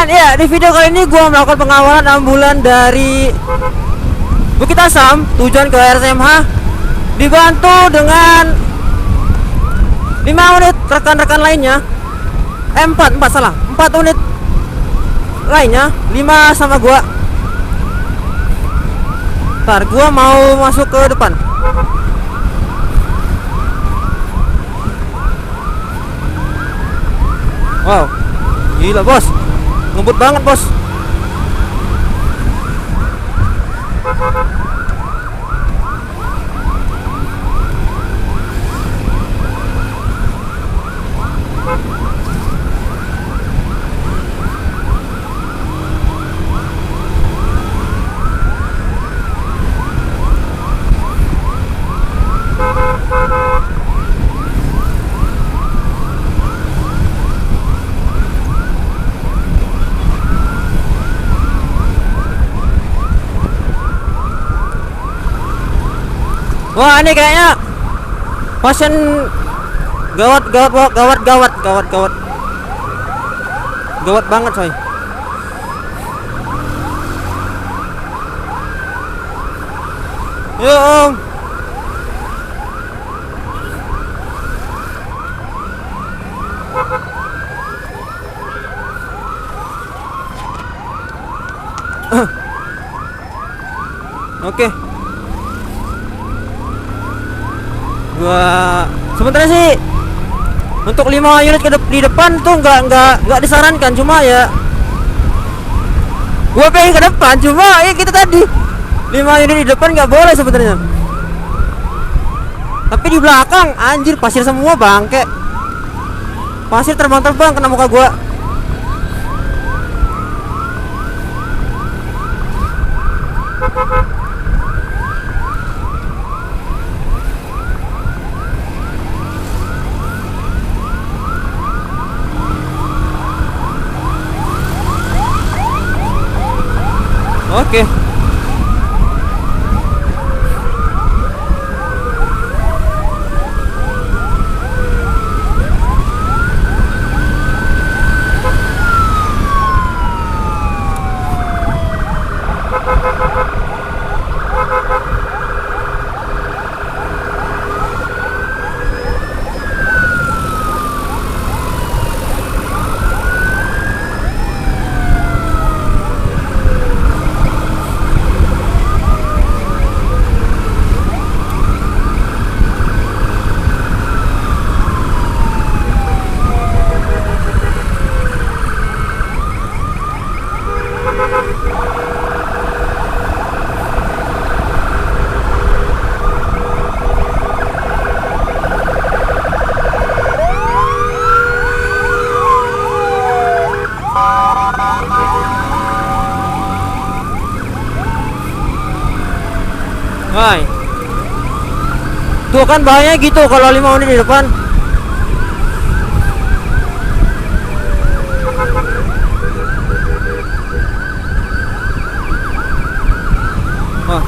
teman-teman, ya di video kali ini gua melakukan pengawalan ambulan dari Bukit Asam tujuan ke RSMH, dibantu dengan 5 unit rekan-rekan lainnya. 4 unit lainnya, 5 sama gua. Ntar gua mau masuk ke depan. Wow, gila bos, ngebut banget bos. Wah, ini kayaknya pasien gawat banget coy. Yo om. Oke. Gua sebenarnya sih untuk 5 unit di depan tuh nggak disarankan, cuma ya gua pengen ke depan, cuma ya kita tadi 5 unit di depan nggak boleh sebenarnya. Tapi di belakang anjir pasir semua bangke, pasir terbang-terbang kena muka gua. Oke. Hai. Tuh kan bahaya gitu kalau 5 unit di depan. Wah.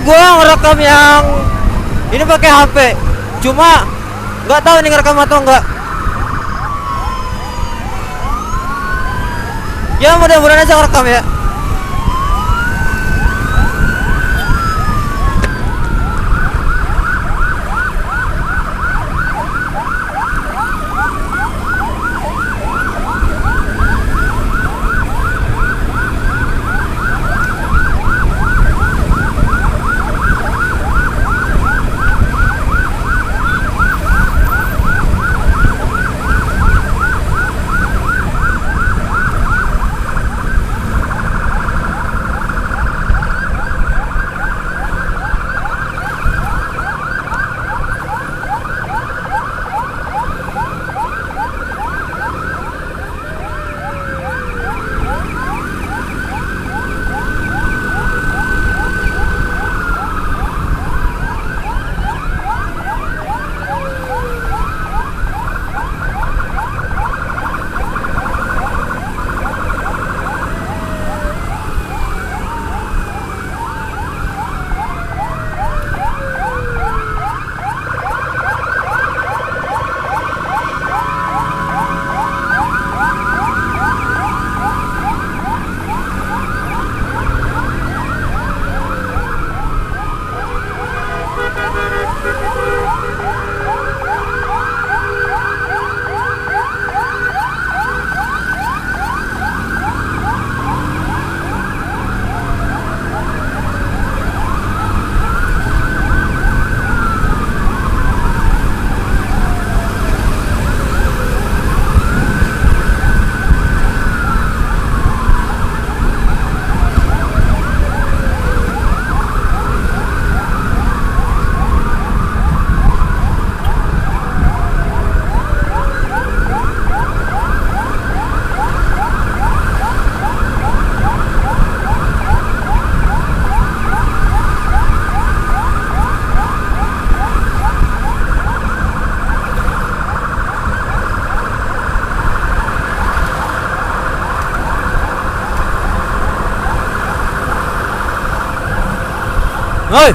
gua ngerekam yang ini pakai HP, cuma nggak tahu nih ngerekam atau enggak. Ya mudah-mudahan aja ngerekam ya. Oi.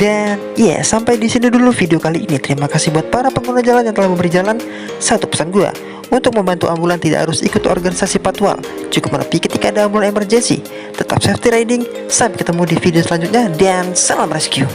Dan ya, sampai di sini dulu video kali ini. Terima kasih buat para pengguna jalan yang telah memberi jalan. Satu pesan gua, untuk membantu ambulan tidak harus ikut organisasi patwal, cukup menepi ketika ada ambulan emergency. Tetap safety riding. Sampai ketemu di video selanjutnya dan salam rescue.